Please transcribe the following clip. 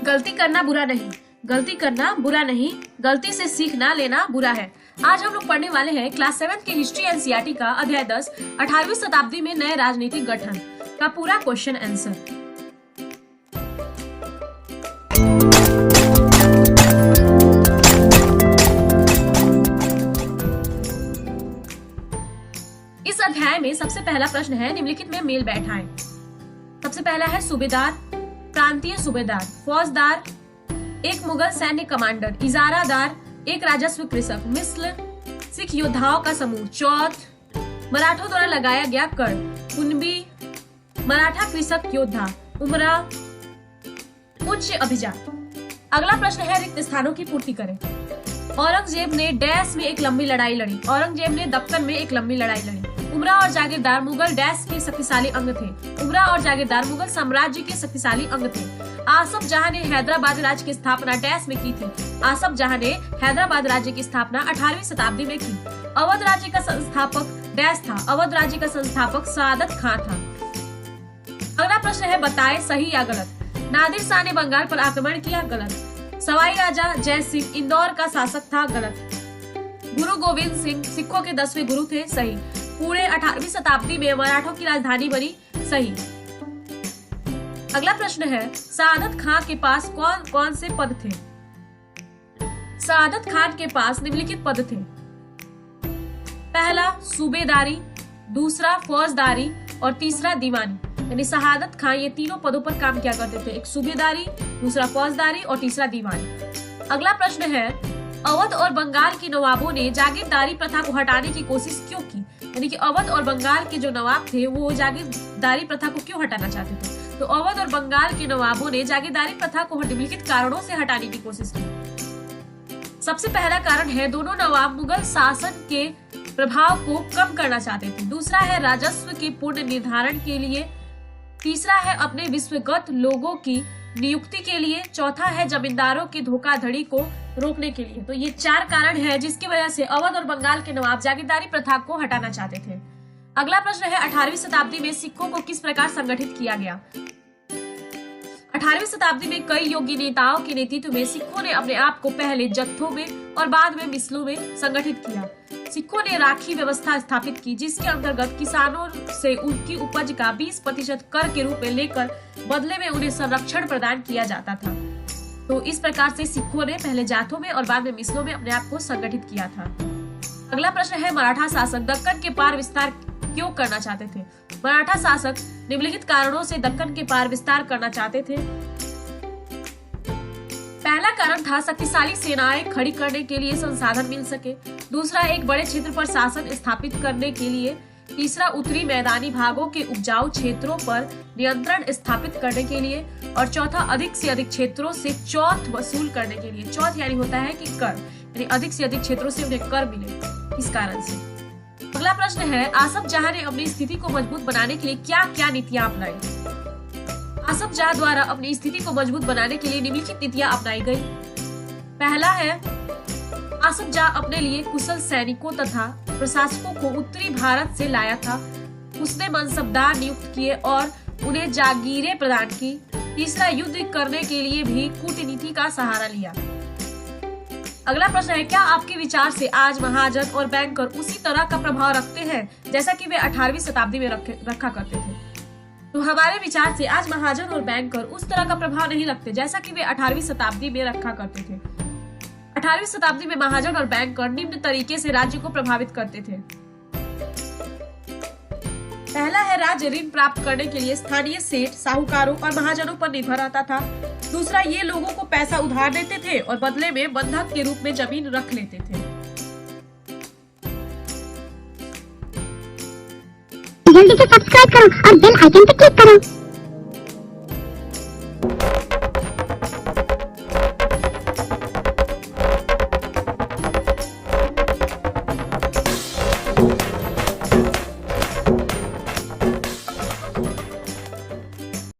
गलती करना बुरा नहीं, गलती करना बुरा नहीं, गलती से सीखना लेना बुरा है। आज हम लोग पढ़ने वाले हैं क्लास 7 की हिस्ट्री एनसीईआरटी का अध्याय 10 18वीं शताब्दी में नए राजनीतिक गठन का पूरा क्वेश्चन आंसर। इस अध्याय में सबसे पहला प्रश्न है निम्नलिखित में मेल बैठाएं। सबसे पहला है सूबेदार, प्रांतीय सूबेदार, फौजदार, एक मुगल सैन्य कमांडर, इजारादार, एक राजस्व कृषक, मिस्र, सिख योद्धाओं का समूह, चौथ, मराठों द्वारा लगाया गया कर, कुनबी, मराठा कृषक योद्धा, उमरा, उच्च अभिजात। अगला प्रश्न है रिक्त स्थानों की पूर्ति करें। औरंगजेब ने डैश में एक लंबी लड़ाई लड़ी। औरंगजेब ने दक्कन में एक लंबी लड़ाई लड़ी। उमरा और जागीरदार मुगल डैश के शक्तिशाली अंग थे। उमरा और जागीरदार मुगल साम्राज्य के शक्तिशाली अंग थे। आसफ जहां ने हैदराबाद राज्य की स्थापना डैश में की थी। आसफ जहां ने हैदराबाद राज्य की स्थापना 18वीं शताब्दी में की। अवध राज्य का संस्थापक डैश था। अवध राज्य का संस्थापक सआदत खां था। अगला प्रश्न है बताएं सही या गलत। नादिर शाह ने बंगाल पर आक्रमण किया, गलत। सवाई राजा जय सिंह इंदौर का शासक था, गलत। गुरु गोविंद सिंह सिखों के 10वें गुरु थे, सही। पूरे 18वीं शताब्दी में मराठों की राजधानी बनी, सही। अगला प्रश्न है सआदत खां के पास कौन कौन से पद थे। सआदत खान के पास निम्नलिखित पद थे। पहला सूबेदारी, दूसरा फौजदारी और तीसरा दीवानी। यानी सआदत खान ये तीनों पदों पर काम किया करते थे, एक सूबेदारी, दूसरा फौजदारी और तीसरा दीवानी। अगला प्रश्न है अवध और बंगाल के नवाबों ने जागीरदारी प्रथा को हटाने की कोशिश क्यों की। यानी कि अवध और बंगाल के जो नवाब थे वो जागीरदारी प्रथा को क्यों हटाना चाहते थे। तो अवध और बंगाल के नवाबों ने जागीरदारी प्रथा को निम्नलिखित कारणों से हटाने की कोशिश की। सबसे पहला कारण है दोनों नवाब मुगल शासन के प्रभाव को कम करना चाहते थे। दूसरा है राजस्व के पूर्ण निर्धारण के लिए। तीसरा है अपने विश्वगत लोगों की नियुक्ति के लिए। चौथा है जमींदारों की धोखाधड़ी को रोकने के लिए। तो ये 4 कारण है जिसकी वजह से अवध और बंगाल के नवाब जागीरदारी प्रथा को हटाना चाहते थे। अगला प्रश्न है 18वीं शताब्दी में सिखों को किस प्रकार संगठित किया गया। 18वीं शताब्दी में कई योगी नेताओं के नेतृत्व में सिखों ने अपने आप को पहले जत्थों में और बाद में मिसलों में संगठित किया। सिखों ने राखी व्यवस्था स्थापित की जिसके अंतर्गत किसानों से उनकी उपज का 20% कर के रूप में लेकर बदले में उन्हें संरक्षण प्रदान किया जाता था। तो इस प्रकार से सिखों ने पहले जाथों में और बाद में मिसलों में अपने आप को संगठित किया था। अगला प्रश्न है मराठा शासक दक्कन के पार विस्तार क्यों करना चाहते थे। मराठा शासक निम्नलिखित कारणों से दक्कन के पार विस्तार करना चाहते थे। पहला कारण था शक्तिशाली सेनाएं खड़ी करने के लिए संसाधन मिल सके। दूसरा एक बड़े क्षेत्र पर शासन स्थापित करने के लिए। तीसरा उत्तरी मैदानी भागों के उपजाऊ क्षेत्रों पर नियंत्रण स्थापित करने के लिए। और चौथा अधिक से अधिक क्षेत्रों से चौथ वसूल करने के लिए। चौथ यानी होता है कि कर, यानी अधिक से अधिक क्षेत्रों से उन्हें कर मिले, इस कारण से। अगला प्रश्न है आसफ जहां ने अपनी स्थिति को मजबूत बनाने के लिए क्या क्या नीतियां अपनाई। आसफ जहां द्वारा अपनी स्थिति को मजबूत बनाने के लिए निम्नलिखित नीतियां अपनाई गई। पहला है आसफ जहां अपने लिए कुशल सैनिकों तथा प्रशासकों को उत्तरी भारत से लाया था। उसने मनसबदार नियुक्त किए और उन्हें जागीरें प्रदान की। तीसरा युद्ध करने के लिए भी कूटनीति का सहारा लिया। अगला प्रश्न है क्या आपके विचार से आज महाजन और बैंकर उसी तरह का प्रभाव रखते हैं जैसा कि वे 18वीं शताब्दी में रखा करते थे। तो हमारे विचार से आज महाजन और बैंकर उस तरह का प्रभाव नहीं रखते जैसा कि वे 18वीं शताब्दी में रखा करते थे। 18वीं शताब्दी में महाजन और बैंकर निम्न तरीके से राज्य को प्रभावित करते थे। पहला है राज्य ऋण प्राप्त करने के लिए स्थानीय सेठ, साहूकारों और महाजनों पर निर्भर रहता था। दूसरा ये लोगों को पैसा उधार देते थे और बदले में बंधक के रूप में जमीन रख लेते थे। जल्दी से सब्सक्राइब करो और बेल आइकन पे क्लिक करो।